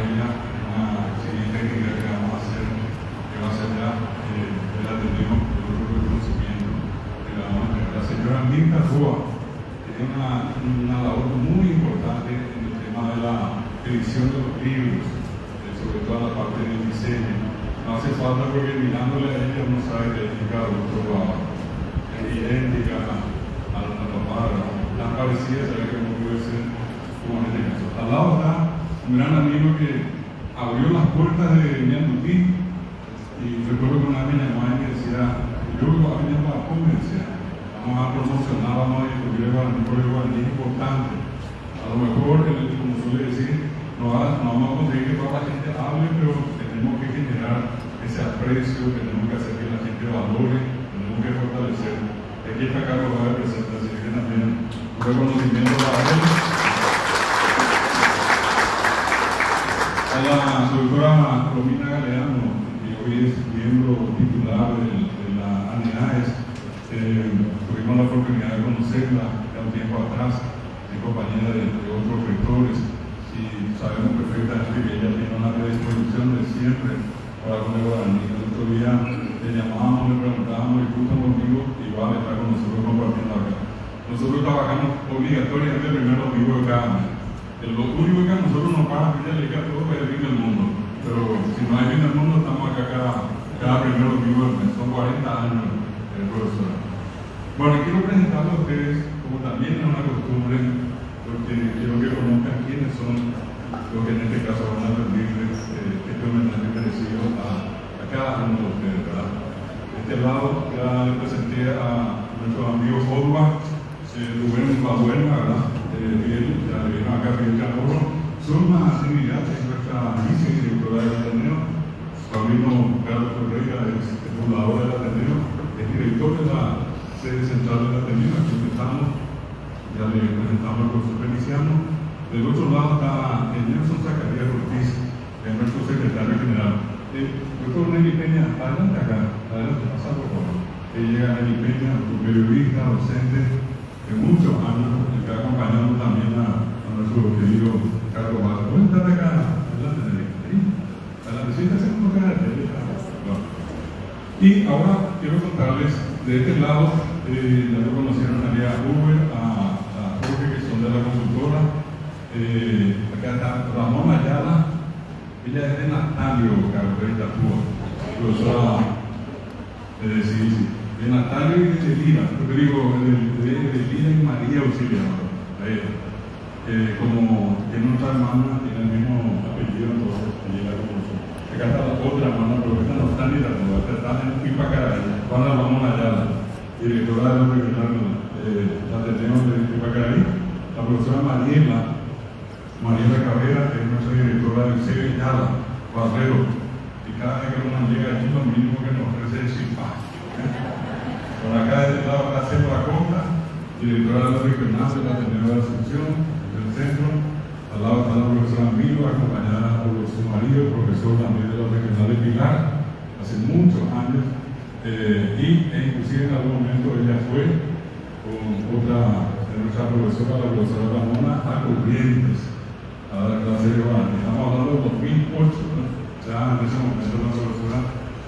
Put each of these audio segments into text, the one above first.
ella una siguiente técnica que vamos a hacer, que va a ser ya el atendido por el grupo de conocimiento que le vamos a tener. La señora Mirta Rúa tiene una labor muy importante en el tema de la edición de los libros, sobre todo la parte del diseño. No hace falta porque mirándole a ella uno sabe que es otro es idéntica a la papá, tan parecida, sabe que no puede ser como en este caso. Al lado está un gran amigo que abrió las puertas de Ñandutí, y recuerdo que una vez me llamó y me decía, yo a mí me llamaba a decía, vamos a promocionar, vamos a distribuir el guaraní, es importante. A lo mejor, como suele decir, no vamos a conseguir que toda la gente hable, pero tenemos que generar ese aprecio, tenemos que hacer que la gente valore, tenemos que fortalecer. Aquí está Carlos va a presentar, así que también un reconocimiento para él. A la doctora Romina Galeano, que hoy es miembro titular de la ANEAES, tuvimos la oportunidad de conocerla ya un tiempo atrás, en compañía de otros rectores, y sabemos perfectamente que ella tiene una predisposición de siempre para con el guaraní. El otro día le llamábamos, le preguntábamos, y justo conmigo, igual está con nosotros compartiendo acá. Nosotros trabajamos obligatoriamente el primer domingo de cada mes. Lo único que a nosotros nos paga es le queda todo para el fin del mundo. Pero si no hay fin del mundo, estamos acá cada primer domingo del mes. Son 40 años el profesor. Bueno, quiero presentarles a ustedes, como también es una costumbre, porque quiero que conozcan quiénes son los que en este caso van a rendirles este homenaje merecido a cada uno de ustedes, ¿verdad? De este lado ya le presenté a nuestro amigo Odua, Rubén Babuena, ¿verdad? Él ya le vino acá a pedir calor. Son más actividades de nuestra vicedirectora del Ateneo, Paulino Carlos Correa, es el fundador del Ateneo, es director de la sede central del Ateneo, aquí estamos. Ya le presentamos al profesor Feliciano. Del otro lado está el Nelson Zacarías Ortiz, que es nuestro secretario general. Doctor Nelly Peña, adelante acá, adelante, pasa por favor. Llega Nelly Peña, periodista, docente de muchos años, que ha acompañado también a nuestro querido Carlos Vázquez. ¿Pueden estar acá? Adelante, Nelly. Adelante, siéntase como cara. Y ahora quiero contarles, de este lado, ya lo conocieron a Lea Uber, a Jorge, que son de la consultora. Acá está Ramón Ayala, ella es de Natalio, Carlos de Tatúa, profesora de Natalio y de Lira, yo digo, de Lira y María Auxiliadora, como que nuestra hermana tiene el mismo apellido, entonces ella la conoce. Acá está la otra hermana, pero esta no está ni la nueva, está en Pipacaray, Juana Ramón Ayala, directora de la regional la tenemos de Pipacaray, la profesora Mariela Cabrera, que es nuestra directora del CEBE Yala, Barrero, y cada vez que uno llega aquí lo mínimo que nos ofrece es simpático. Por acá de este lado está Sandra Costa, directora de la regional de la Ateneo de la Asunción, del centro. Al lado está la profesora Milo, acompañada por su marido, profesor también de la regional de Pilar, hace muchos años, inclusive en algún momento ella fue con otra de nuestra profesora, la profesora Ramona, a Corrientes, a dar clase de guaraní. Estamos hablando de 2008, ¿no? Ya en ese momento la profesora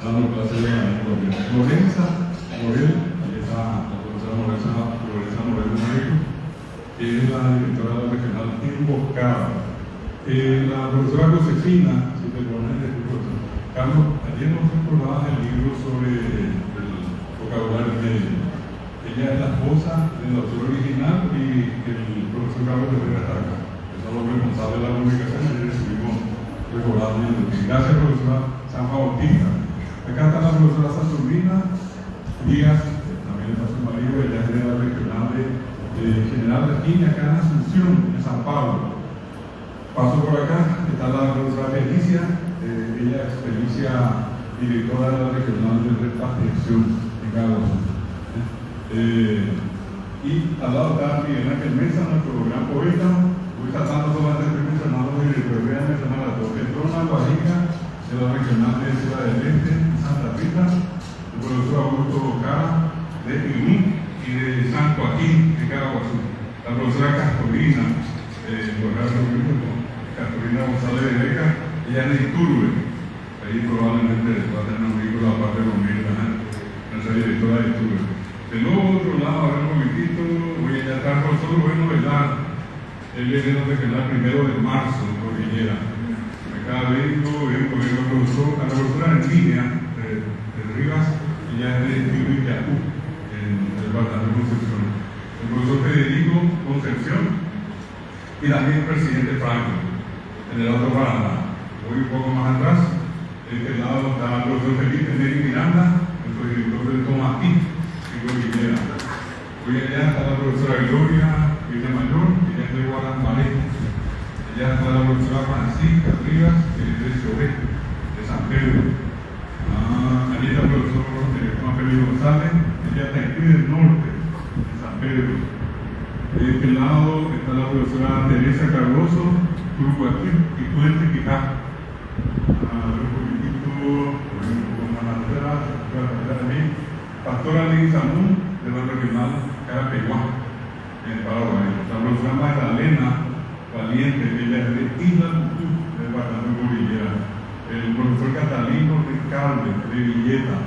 dando clase de guaraní en Corrientes. Lorenza Morel, ahí está la profesora Lorenza Morel Mareco, que es la directora de la regional Emboscada. La profesora Josefina, si te pones de profesor Carlos, ayer nos recordaba el libro sobre el vocabulario médico. Ella es la esposa del autor original y el profesor Carlos Herrera está acá. Son los responsables de la publicación y ayer estuvimos recordando. Gracias, profesora San Bautista. Acá está la profesora Saturnina Díaz, también está su marido, ella es de la regional de General de Esquina, acá en Asunción, en San Pablo. Paso por acá, está la profesora Felicia, ella es Felicia, directora de la regional de repatriación en Cagua. Y al lado está Miguel Ángel Mesa, nuestro gran poeta. Hoy tratando solamente de mencionar los directores, voy a mencionar a todos. Petrona Guajica, de la regional de Ciudad del Este, Santa Rita, el profesor Augusto Cara, de Iní y de San Joaquín, de Caraguazú. La profesora Castorina, Castorina González de Beca, Ella es de Iturbe, ahí probablemente va a tener un vínculo aparte conmigo, nuestra directora de Iturbe. Del otro lado, a ver un momentito, voy a estar por solo bueno, ¿verdad? Él viene de quedar 1 de marzo, cordillera. Acá vengo con la profesora en línea de Rivas, ella es de Yacu, en el departamento de Concepción. El profesor Federico Concepción y también el presidente Franco, en el Alto Paraná. Voy un poco más atrás, de este lado está el profesor Felipe Neri Miranda, nuestro director del Tomatí, y cordillera. Hoy allá está la profesora Gloria Villamayor, ella es de Guadalajara. Allá está la profesora Francisca Rivas, que es de Choré, de San Pedro. Allí está el profesor Juan Felipe González, ella está aquí del norte, de San Pedro. De este lado está la profesora Teresa Cardoso, Uruguay y Puente Quijá. Un poquitito, un poco más atrás, Pastora Lin Samún, de la regional Carapeguá, en Paraguay. La profesora Magdalena Valiente, ella es de Isla Cucú, del departamento de Cordillera. El profesor Catalino Ricardo, de Villeta.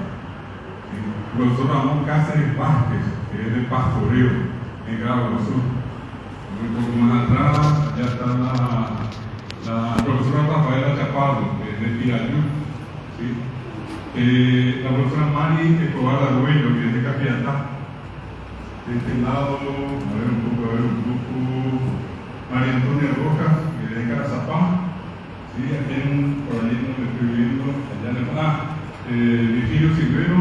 El profesor Ramón Cáceres Vázquez, que es de Pastoreo, en Cabo Sur. Un poco más atrás, ya está la profesora Rafaela Chaparro, que es de Tirayú. ¿Sí? La profesora Mari Escobar Arguello, que es de Capiatá. De este lado, María Antonia Rojas, que es de Carazapá. Sí, aquí por allí donde estoy viendo, allá en el Virgilio Silvero,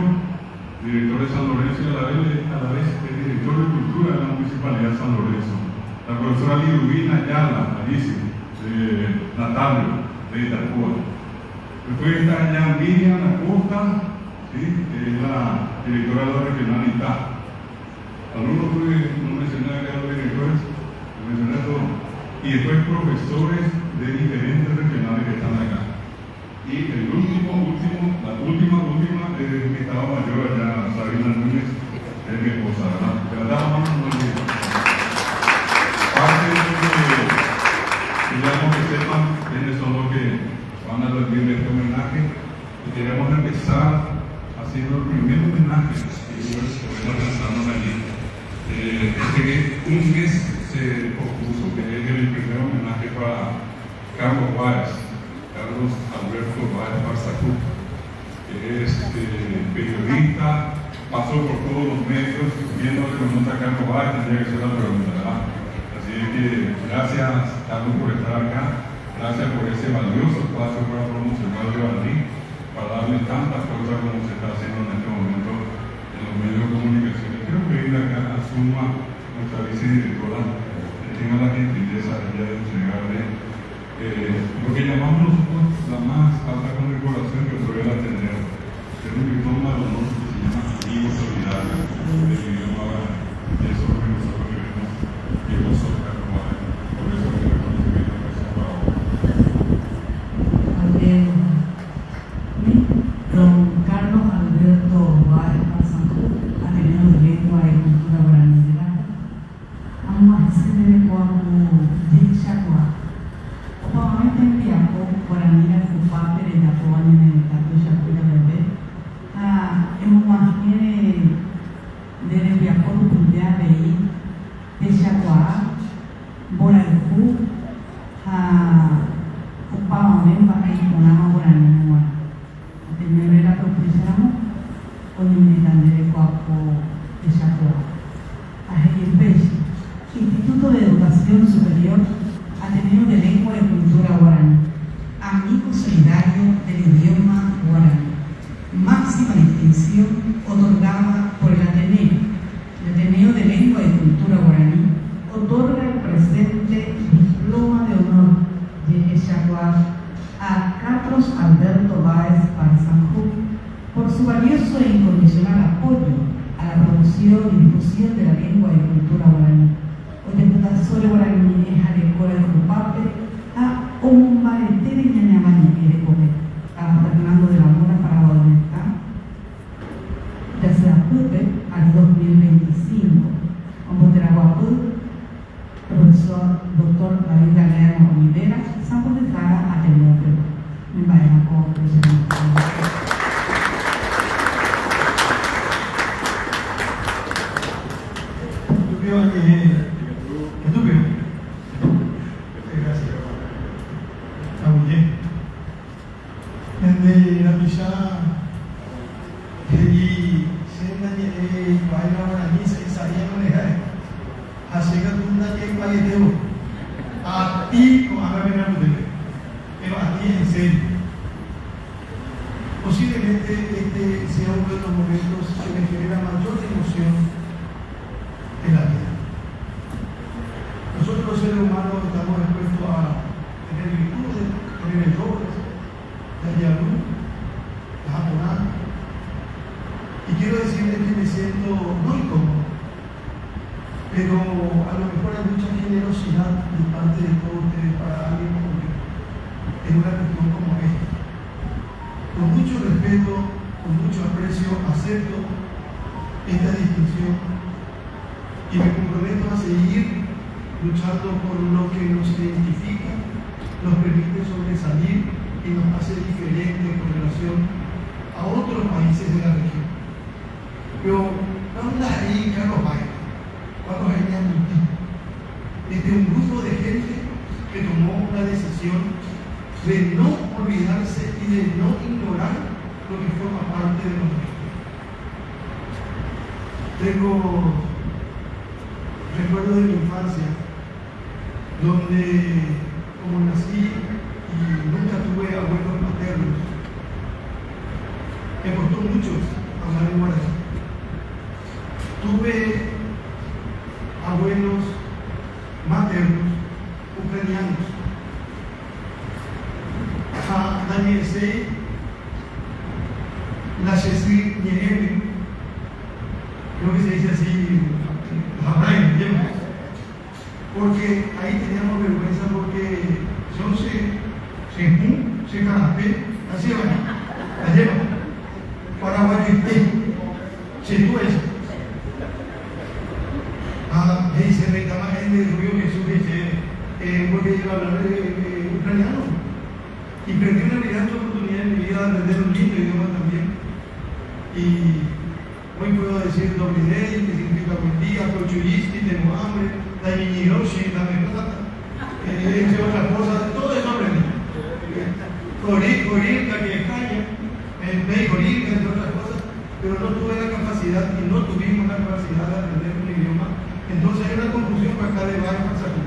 director de San Lorenzo y a la vez es director de Cultura de la Municipalidad de San Lorenzo. La profesora Liduvina Ayala, Alicia, de Natalio, de Itacúa. Después está allá Miriam Acosta, ¿sí? Que es la directora de la regional ITA. Algunos no mencioné acá a los directores, mencioné todo. Y después profesores de diferentes regionales que están acá. Y el última es mi estado mayor allá, Sabina Núñez, es mi esposa, ¿verdad? Pero la parte de que queremos que sepan quiénes son los que van a rendir este homenaje. Y queremos empezar haciendo el primer homenaje que estuvimos pensando allí. Un mes se propuso que es el primer homenaje para Carlos Báez, Carlos Alberto Báez Barzakuk, que es periodista, pasó por todos los medios, viendo que nos a Carlos Báez, tendría que ser la pregunta, ¿verdad? Así que gracias, Carlos, por estar acá, gracias por ese valioso espacio para promocionar el Baní, para darle tantas cosas como se está haciendo en este momento en los medios de comunicación. Quiero pedirle acá a Suma, nuestra vicedirectora, que tenga la gentileza de entregarle lo que llamamos nosotros la más alta condecoración que puede tener. Es un diploma de honor que se llama Amigo Solidario del idioma Baní. Y eso es lo que nosotros queremos que vosotros renovar. Por eso es el reconocimiento que se para ahora. Don Carlos Alberto Báez Barzakuk, Ateneo de Lengua y Cultura Guaraní. Vamos a hacer como Dichagua. Obviamente enviamos Guaraní a su padre de Yacuán en el Tato Yacuya Bebé. Hemos más de enviar por un día de ir de Yacuá, Boralcú, Upamamén, Bacayiponama, Guaraní. Tener la propuesta con el de Cuapo de Yacuá. Instituto de Educación Superior, Ateneo de Lengua y Cultura Guaraní, Amigo Solidario del Idioma Guaraní. Máxima distinción otorgada por el Ateneo de Lengua y Cultura Guaraní, otorga el presente diploma de honor de Yacuá a Carlos Alberto Báez Barzakuk por su valioso e incondicional apoyo a la promoción y difusión de la lengua y cultura guaraní. Deputación guaraní es adecuada y culpable a un barete de ñañamaña que le come a Fernando de la Mora para Guadalajara, desde la PUPE al 2025, como Teraguapú, profesor Dr. David Galeano Olivera, San José Ateneo Perú. ya y se baila guaraní se ensaya no le hay así que tú no tienes país a ti no a ver pero a ti en serio posiblemente este sea uno de los momentos que me genera mayor emoción en la vida. Nosotros los seres humanos estamos expuestos a tener virtudes, tener errores, tener luz, japonés. Y quiero decirles que me siento no incómodo, pero a lo mejor hay mucha generosidad de parte de todos ustedes para alguien como yo, en una cuestión como esta. Con mucho respeto, con mucho aprecio, acepto esta distinción y me comprometo a seguir luchando por lo que nos identifica, nos permite sobresalir y nos hace diferentes con relación a otros países de la región. Pero ¿dónde ahí Carlos Baila? ¿Cuántos años desde un grupo de gente que tomó la decisión de no olvidarse y de no ignorar lo que forma parte de nosotros. Tengo recuerdos de mi infancia donde como nací y nunca tuve abuelos maternos, me costó mucho hablar en guaraní. Tuve abuelos maternos ucranianos. Daniel Sey, la Shesri Nieve, creo que se dice así, porque ahí teníamos vergüenza porque yo se canapé, así va, la lleva, Paraguay se tuve eso. Y se reclama gente de Rubio Jesús, porque iba a hablar de ucraniano. Y perdí una brillante oportunidad en mi vida de aprender un lindo idioma también. Y hoy puedo decir doble ley, que significa buen día, cochuristi, tengo hambre, la niñiroshi, dame plata, entre otras cosas, todo eso aprendí. Corilca, que es caña, corilca, entre otras cosas, pero no tuve la capacidad y no tuvimos la capacidad de aprender un idioma. Entonces hay una conclusión para acá de varios pasajes.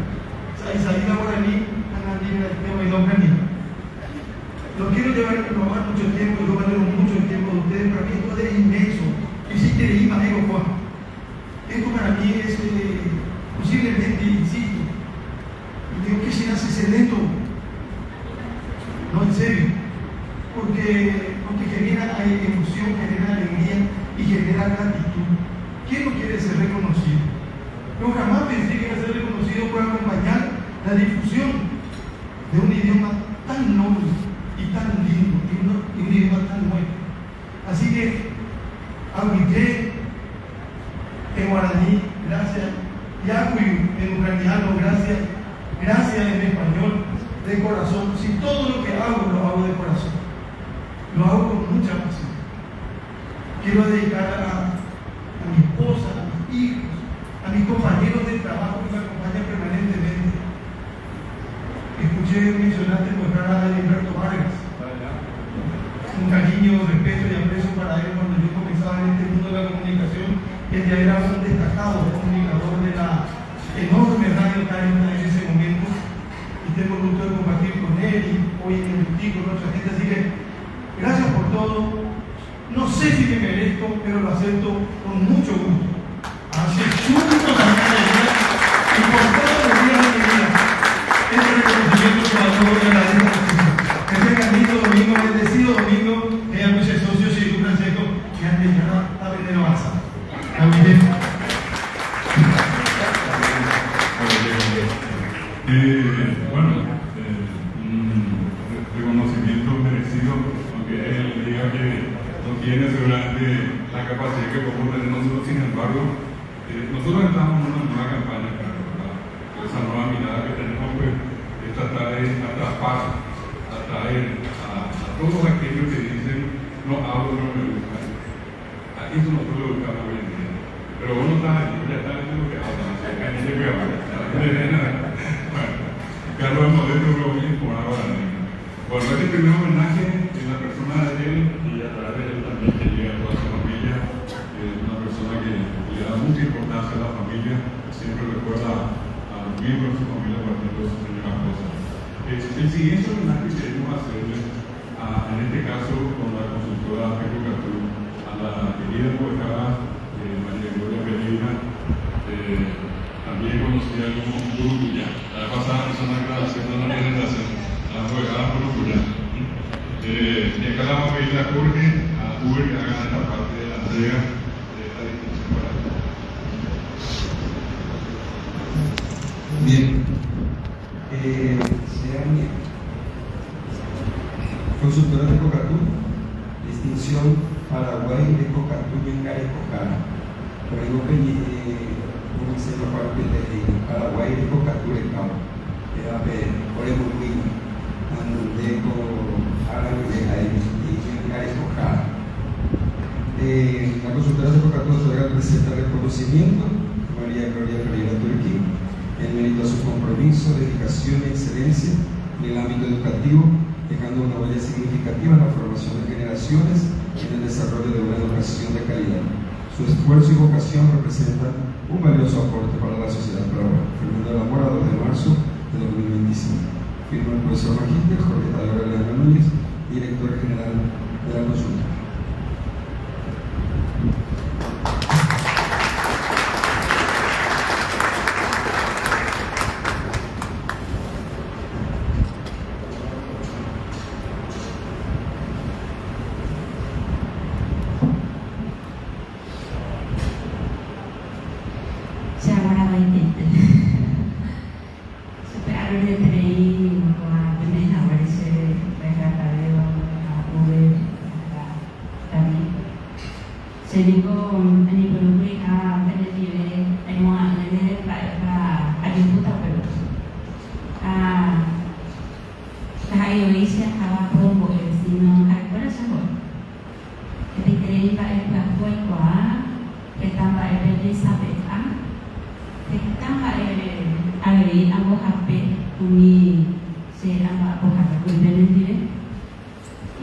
Y salir a guaraní, a la libre, y no canino. No quiero tomar mucho tiempo, yo valoro mucho el tiempo de ustedes, para mí esto es inmenso. Y si quiere ir más Juan. Esto para mí es posiblemente, insisto, digo que se hace excelente. No, en serio. Porque genera emoción, genera alegría y genera gratitud. ¿Quién no quiere ser reconocido? Yo jamás pensé que iba a ser reconocido por acompañar la difusión de un idioma tan noble y tan lindo y un idioma tan bueno. Así que aunque en guaraní, gracias, yacuy en ucraniano, gracias en español, de corazón. Si todo lo que hago lo hago de corazón, lo hago con mucha pasión. Quiero dedicar a mi esposa, a mis hijos, a mis compañeros de trabajo que me acompañan permanentemente. Escuché mencionarte mostrar a Heriberto Vargas. Un cariño, respeto y aprecio para él cuando yo comenzaba en este mundo de la comunicación. Él ya era un destacado comunicador de la enorme radio Carina en ese momento. Y tengo el gusto de compartir con él y hoy en el con otra gente. Así que gracias por todo. No sé si me merezco, pero lo acepto con mucho gusto. Así súbito también y por todos los días de mi vida. Este reconocimiento para todos y agradezco muchísimo. Que tengan lindo domingo, bendecido domingo, que ya muchos socios y un Francisco que han llegado a vender avanzar. Amén. Bueno, un reconocimiento merecido, aunque él diga que no tiene seguramente la capacidad que podemos tener nosotros. Sin embargo, nosotros estamos en una nueva campaña, esa nueva mirada que tenemos, pues, es tratar de atrapar, atraer a todos aquellos que dicen no hablo, no me gusta. A eso nosotros buscamos hoy en día. Pero vos no estás allí, ya estás en lo que hablas, acá ni se puede hablar. Bueno, Carlos Modesto, lo voy a informar ahora. Bueno, este primer homenaje en la persona de él. seguimiento final que queremos hacerle, en este caso con la consultora Ecocatú, a la querida poeta María Gloria Pereira, también conocida como Burucuya. La vez pasada hizo una grabación de una presentación, la poeta Burucuya. Y acá le vamos a pedir a Jorge, a Uber, que hagan esta parte de la entrega de esta distinción para él. Bien, sean consultoras de Ecocatú, distinción Paraguay de Ecocatú en Garecocara. Luego un diseño parte de Paraguay de Ecocatú en Cabo. Era por el Burguino, Andeco, Árabe de Garecocara. La consultora de Ecocatú otorga presenta reconocimiento a María Gloria Pereira Turquí en mérito a su compromiso, dedicación y excelencia en el ámbito educativo, dejando una huella significativa en la formación de generaciones y en el desarrollo de una educación de calidad. Su esfuerzo y vocación representan un valioso aporte para la sociedad peruana. Firmando de la Mora, 2 de marzo de 2025. Firma el profesor Magíster Jorge Tadeo Leandro Núñez, director general de la consulta.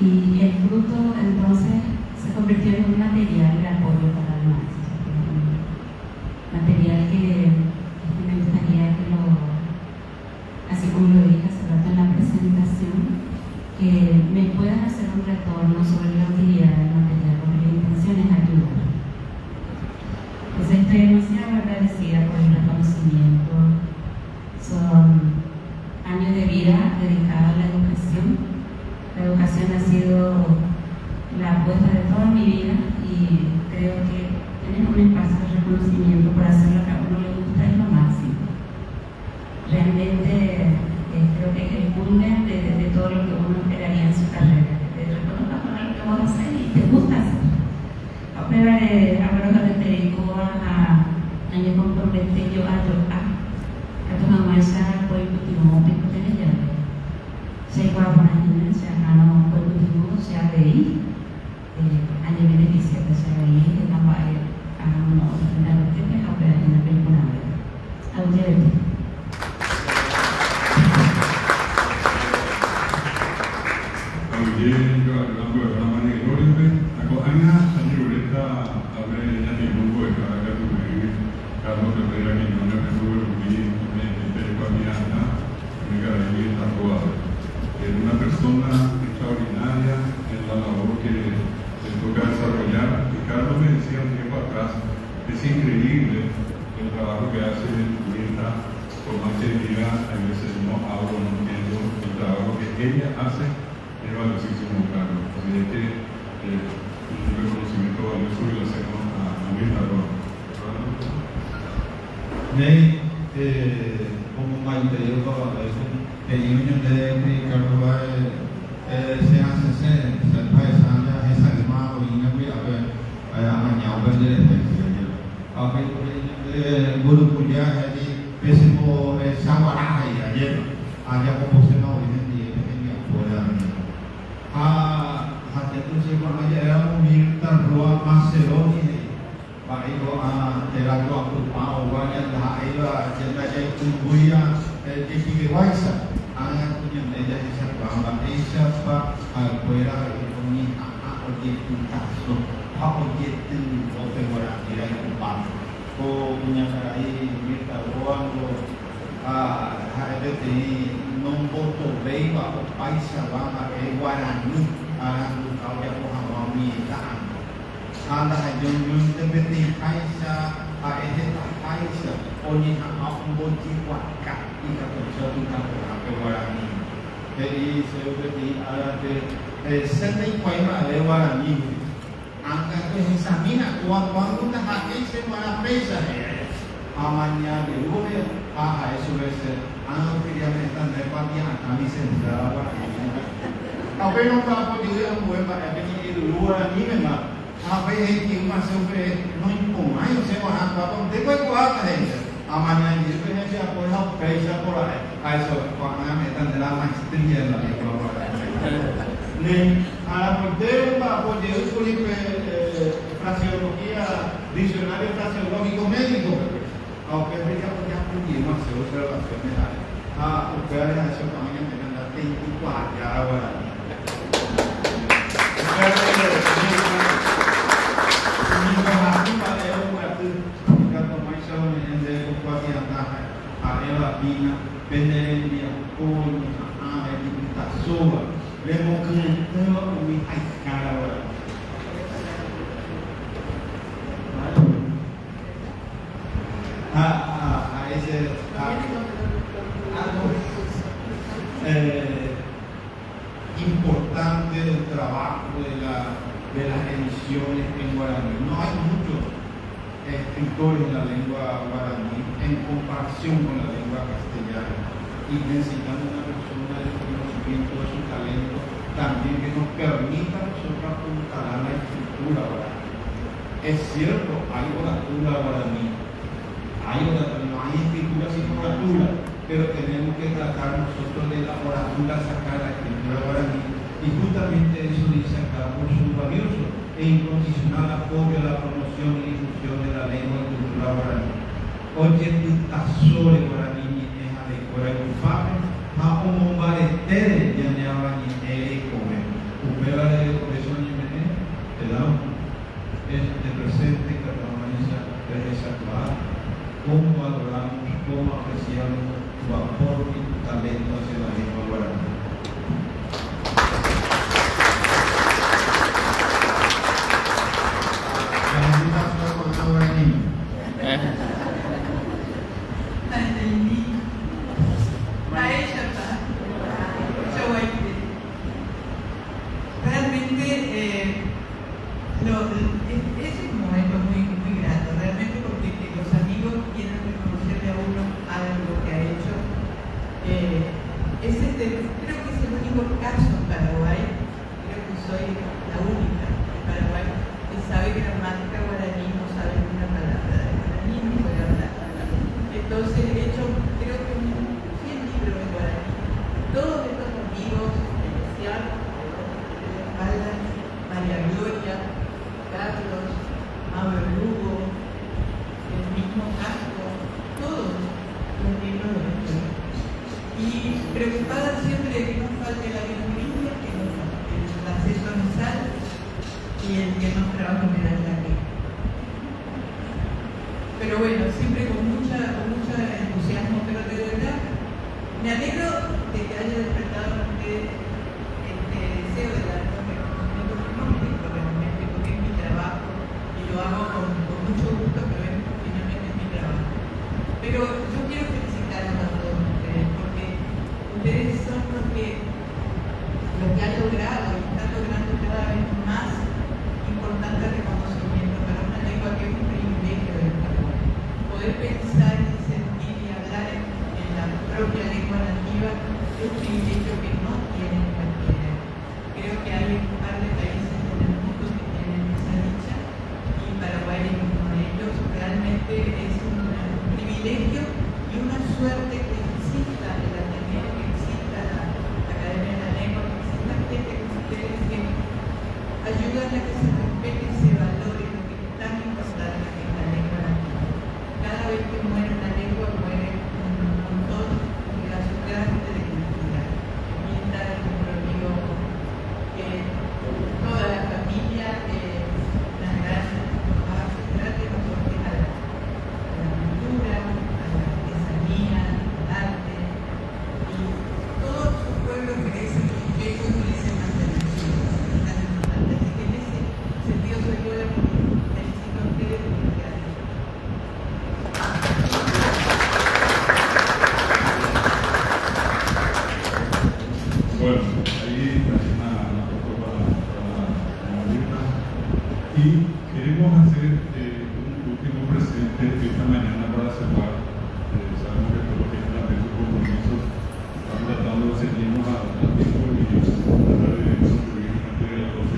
Y el fruto entonces se convirtió en un material de apoyo para la maestra, material que me gustaría que así como lo dije hace rato en la presentación, que me puedan hacer un retorno sobre la utilidad del material, porque la intención es ayudar. Entonces estoy demasiado agradecida por el reconocimiento. Son años de vida dedicados a la educación. La educación ha sido la apuesta de toda mi vida y creo que tener un espacio de reconocimiento para hacer lo que a uno le gusta es lo máximo. Realmente creo que es el culmen de todo lo que uno esperaría en su carrera, que te reconozcas con lo que vas a hacer y te gusta hacer. Ahora de Terecoa a año compromete yo a tu mamá esa puede continuar tiempo de ella. Saya para hanya karena berkunjung saya dari hanya beneficia que saya ini kenapa menolak dan kita apa yang akan menolak. Audio. También yo hablando de la manera que no le Ana Añureta hablé de ella de un poco de cada que tuve Carlos de Pedra que no le tuve de Pamiana me cargué esta toda. Una persona extraordinaria en la labor que le toca desarrollar. Y Carlos me decía un tiempo atrás, es increíble el trabajo que hace Julieta con más seriedad. A veces no hablo, no entiendo el trabajo que ella hace, es valiosísimo, Carlos. Así es que un reconocimiento valioso y lo hacemos a Julieta. Como mayoría Union de Ricardo se hace se paesa esa llamada y no voy a ver a vender a ver guru punya di pesimo sama ayer aja como se no hoy en pueda hati itu sih aja era militar ruang Macedonia baik terakhir waktu mau banyak dah ila jadi kubuya di Kiwasa ang punya media isa bamba isa pa fuera ni objek kaso objek open wala ila ko punya karai kita ruang ko non voto beiba o paisa lama e guarani arang kau ya ko hamami taan anda hajon yun tebeti paisa a ede paisa oni ha amboti waka ika ko jodu ka ko guarani jadi seperti ada senai paima e guarani angka ko samina kuat wangun na hakai se mana pesa amanya de lume a eso es ano quería meter de patia a mí se daba a ver no va a poder un buen para venir el lugar a mí me va a ver que más sobre no impone yo sé va a cuatro de cuál cuatro gente a mañana y después ya por la pesa por ahí a eso cuando metan de la maestría en la lengua ni a la poder va a poder usar fraseología diccionario fraseológico médico aunque ya podía continuar se observaciones ustedes a eso también tienen la técnica ya ahora importante el trabajo de las ediciones en guaraní. No hay muchos escritores en la lengua guaraní en comparación con la lengua castellana y necesitamos una persona de conocimiento de su talento también que nos permita a nosotros apuntalar la escritura guaraní. Es cierto, hay oratura guaraní, no hay escritura sin oratura, pero tenemos que tratar nosotros de la oratura, sacar la escritura guaraní. Y justamente eso dice acá por su valioso e incondicional apoyo a la promoción y difusión de la lengua y cultura guaraní. Oye, tasore guaraní ni deja de coreografar, a un baretere ya ne habla ni ele come. Upela de eso ni mene, te damos este presente que permanece actual. Cómo valoramos, cómo apreciamos tu aporte y tu talento hacia la lengua guaraní. Realmente es un momento muy grato, realmente porque los amigos quieren reconocerle a uno algo que ha hecho. Creo que es el único caso en Paraguay, creo que soy la única en Paraguay que sabe gramática guaraní, no sabe una palabra de guaraní, no puede hablar. Entonces he hecho, creo que 100 libros de guaraní. Todos estos amigos, en especial, María Gloria, Carlos, Mabel Lugo, el mismo Castro, todos los libros de esto. Y preocupada siempre de que no falte la bilingüe, que no falte el acceso nasal y el que no trabaja me da la lengua. Pero bueno, siempre con mucho entusiasmo, pero de verdad me alegro de que haya despertado en ustedes este deseo de dar reconocimiento económico realmente, porque es mi trabajo y lo hago con mucho gusto, pero finalmente es mi trabajo. Pero yo quiero felicitarlos a todos ustedes, porque ustedes son los que han logrado y están logrando cada vez más importante reconocimiento para una lengua que es un privilegio del Paraguay. Poder pensar y sentir y hablar en la propia lengua nativa es un privilegio que no tienen cualquiera. Creo que hay un par de países en el mundo que tienen esa dicha y Paraguay es uno de ellos. Realmente es un privilegio y una suerte que exista el Ateneo, que exista la Academia de la Lengua, que exista gente como ustedes que ayudan a que se respete y se valore lo que es tan importante que es la lengua nativa. Cada vez que mueren Y queremos hacer un último presente esta mañana para cerrar. Sabemos que todos tienen sus compromisos. Estamos tratando de seguirnos al tiempo de Dios, tratar de construir de la cosa.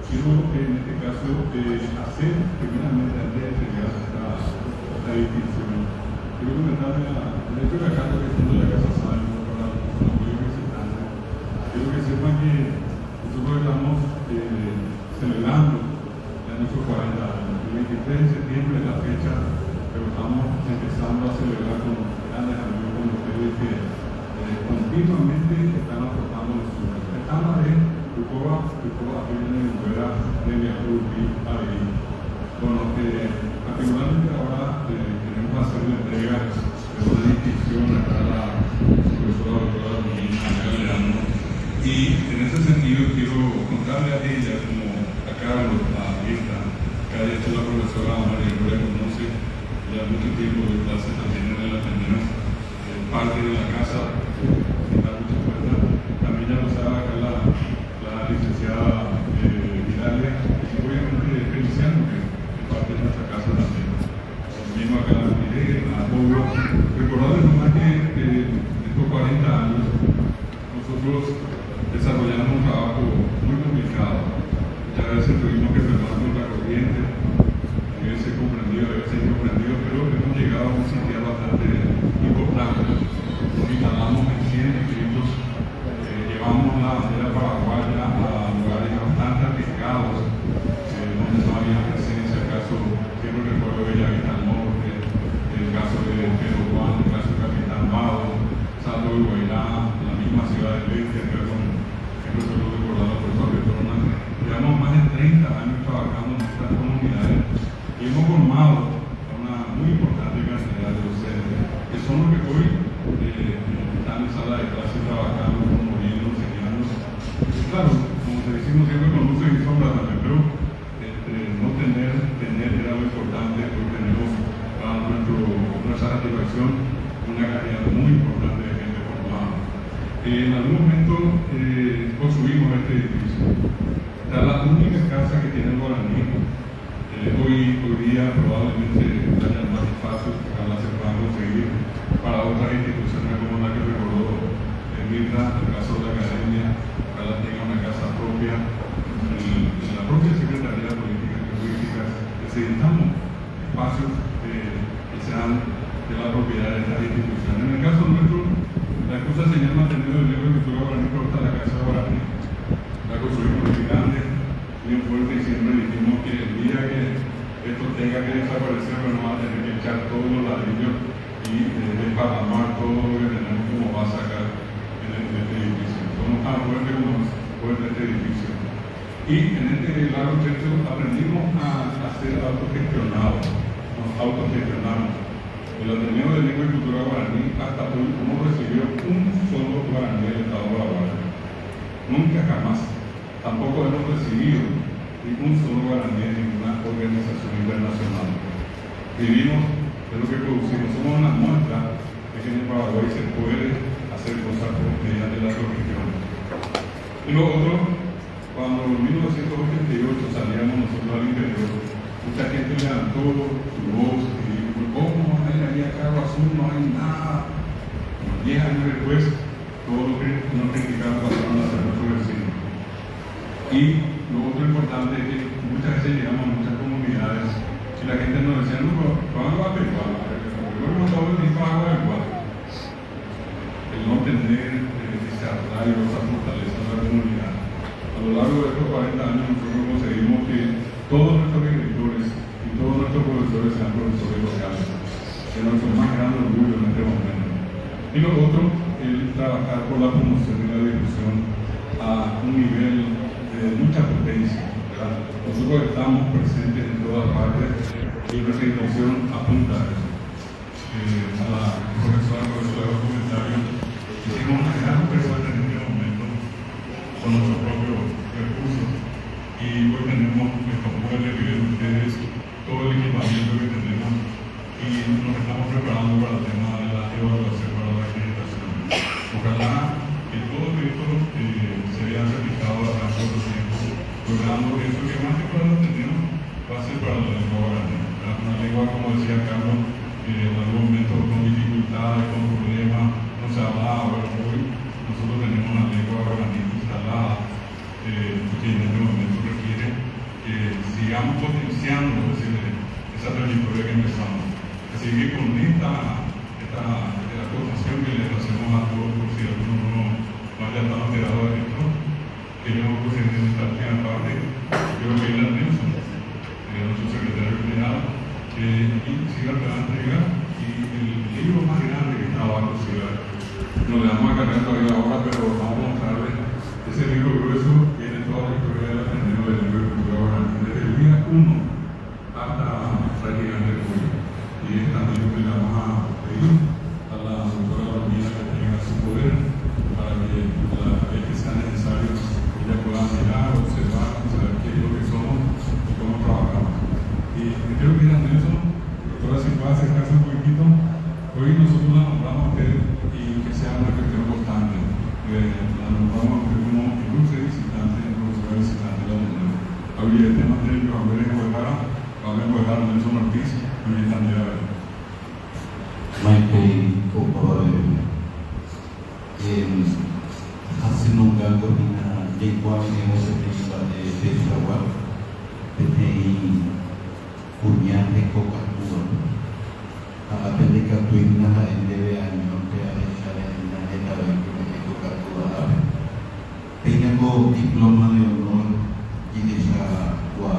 Quiero en este caso hacer primeramente antes de entregar esta distinción. Quiero comentarle el hecho de acá, que es de la Casa Salmo, para los amigos visitantes. Quiero que sepan que nosotros estamos celebrando ya nuestros 40 años. El 23 de septiembre es la fecha, pero estamos empezando a celebrar con grandes amigos como ustedes que continuamente están aportando nosotros. Estamos de Ucoba, viene de fuera de Miarupi, ahí. Bueno, particularmente ahora queremos hacer la entrega de una distinción a cada profesora, doctora Domina, Galeano. Y en ese sentido quiero contarle a ella, como a Carlos, a Rita, que ha hecho la profesora María Gloria conoce ya mucho tiempo de clase también en el Ateneo, parte de la casa, sin dar mucha cuenta. También ya lo sabe acá la licenciada Vidalia, y obviamente Feliciano, que es parte de nuestra casa también. Lo mismo acá la Miré, la Pablo. Recordarles nomás que estos 40 años nosotros desarrollamos un trabajo muy complicado. Muchas veces tuvimos que firmar contra corriente, a veces comprendido, a veces incomprendido, pero hemos llegado a un sitio bastante importante. Nos instalamos en 100 distritos, llevamos la bandera paraguaya a lugares bastante arriesgados, donde no había presencia, el caso que no recuerdo de Bellavista al Norte, el caso de Pedro Juan, el caso de Capitán Vado, Salto de Guairá, la misma ciudad de Bestia, eso lo recordado por esa persona. Llevamos más de 30 años trabajando en estas comunidades y hemos formado a una muy importante cantidad de docentes, que son los que hoy están en sala de clase trabajando, promoviendo, enseñando. Y claro, como te decimos siempre con luces y sombras también, pero no tener era lo importante, porque tenemos para nuestra satisfacción una cantidad muy importante de gente formada. En algún momento construimos este edificio. Era la única casa que tiene el guaraní. Hoy día probablemente haya más espacios que ojalá se puedan conseguir para otras instituciones como la que recordó Mirna, el caso de la academia, ojalá tenga una casa propia, en la propia Secretaría de Políticas Lingüísticas. Necesitamos espacios que sean de la propiedad de estas instituciones. En el caso nuestro, la excusa señal mantenido el libro de cultura guaraní, pero está la casa guaraní. La construimos muy grande, bien fuerte, y siempre dijimos que el día que esto tenga que desaparecer, pues no va a tener que echar todos los ladrillos y desparramar todo lo que tenemos como base acá en este edificio. Somos tan fuertes como es fuerte este edificio. Y en este largo trecho aprendimos a ser autogestionados, nos autogestionamos. El Ateneo de Lengua y Cultura Guaraní hasta hoy no recibió un solo guaraní del Estado de Paraguay. Nunca jamás. Tampoco hemos recibido un solo guaraní en ninguna organización internacional. Vivimos de lo que producimos. Somos una muestra de que en el Paraguay se puede hacer cosas mediante la autogestión. Y lo otro, cuando en 1988 salíamos nosotros al interior, mucha gente levantó su voz y dijo: ¿cómo van a ir allá a Carro Azul? No hay nada. 10 años después, todo lo que nos criticaron pasaron a ser nuestros vecinos. Y lo otro importante es que muchas veces llegamos a muchas comunidades y la gente nos decía: no, pero ¿cuándo va a pegar? Luego todo el tiempo agua igual. El no tener ese arraigo, esa fortaleza de la comunidad. A lo largo de estos 40 años nosotros conseguimos que todos nuestros escritores y todos nuestros profesores sean profesores locales, que es nuestro más grande orgullo en este momento. Y lo otro, el trabajar por la promoción y la difusión a un nivel de mucha potencia, ¿verdad? Nosotros estamos presentes en todas partes y nuestra intención apunta a eso. A la profesora de comentarios, hicimos una gran persona en este momento con nuestros propios recursos y hoy tenemos estos muebles que ven ustedes, todo el equipamiento que tenemos y nos estamos preparando para el tema de la evaluación, para la acreditación. Ojalá que todo esto se vea certificado a tanto tiempo, logrando eso que más que pueda sigamos potenciando esa trayectoria que empezamos. Así que con esta aportación que le hacemos a todos, por si alguno no haya estado enterado de esto, queremos presentar esta primera parte. Creo que es la Nelson, nuestro secretario general, y siga adelante llegar. Y el libro más grande que estaba a considerar, nos le vamos a cargar todavía ahora, pero vamos a mostrarles ese libro grueso. Tiene toda la historia del Ateneo del Libro de Cultura Guaraní, desde el día 1 hasta la gigante de hoy. Y también le vamos a pedir a la doctora Romina que tenga su poder para que la vez que sea necesario ella pueda mirar, observar, saber qué es lo que somos y cómo trabajamos. Y creo que Nelson, doctora, si puede acercarse un poquito, hoy nosotros la nombramos a usted y que sea una cuestión constante. La nombramos a usted como ilustre visitante, profesora visitante de la UNED. Hoy el tema técnico va a encuadrar a Nelson Ortiz, muy bien también. Michael Copoe haciendo un gato na lengua que hemos tenido de Chihuahua, de Unión de Coca-Cola. A película tuina en debe año que ha hecho en la neta de Coca-Cola. Tengo diploma de honor y de Chihuahua.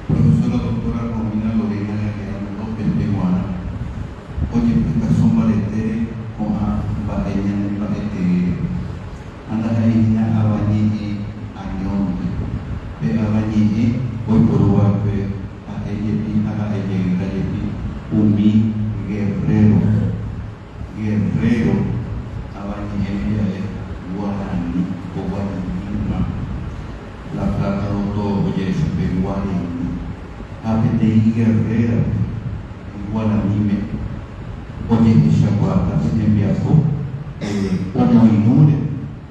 Profesora doctora Romina Lorena Guerrero Penteguana. Oye, persona valetere con a batería en valetere. Anda ahí na abanyi añón. Pe abanyi hoy por hoy a ella Umi Guerrero. Guerrero abanyi ella Guaraní o Guaraní. La plata todo oye se ve Guaraní. APTI Guerrero Guaraní. Oye, esa guarda se envió como inure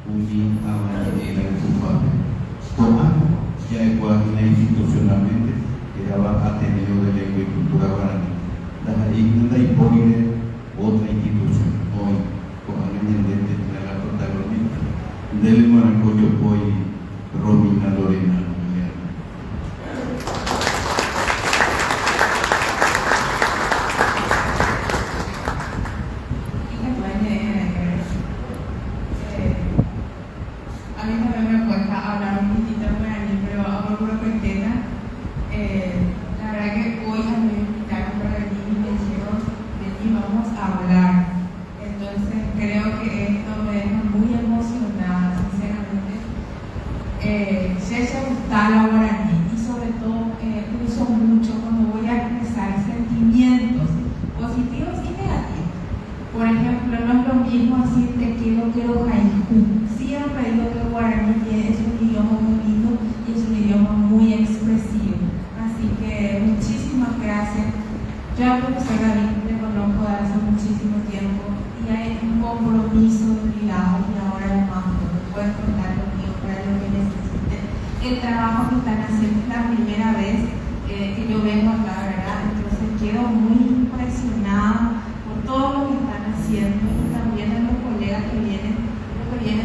un abandono en su padre. Como ya igual institucionalmente quedaba Ateneo de Lengua y Cultura Guaraní. La igna y poire otra institución hoy con el la protagonista del Maracoyo hoy Romina Lorena. El trabajo que están haciendo es la primera vez que yo vengo acá, ¿verdad? Entonces quedo muy impresionada por todo lo que están haciendo y también a los colegas que vienen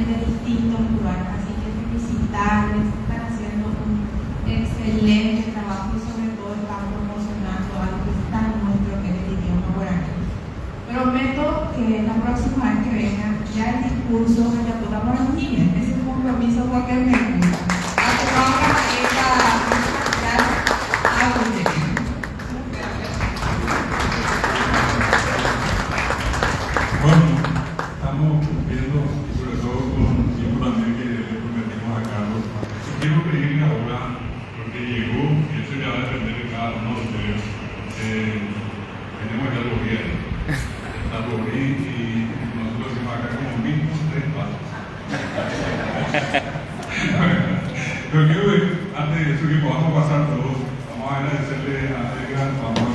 de distintos lugares. Así que felicitarles, están haciendo un excelente trabajo y sobre todo están promocionando algo que es tan nuestro que es el idioma guaraní. Prometo que la próxima vez que venga ya el discurso de la puta guaraní, ese compromiso porque me gusta. Bueno, estamos cumpliendo y sobre todo con un tiempo también que le prometimos a Carlos. Quiero pedirle ahora, porque llegó, y eso ya va a depender de cada uno de ustedes. Tenemos ya los días, está por ahí y nosotros decimos acá como mínimo 3 pasos. Pero quiero ver, antes de eso que podamos pasar todos, vamos a agradecerle a Edgar, vamos a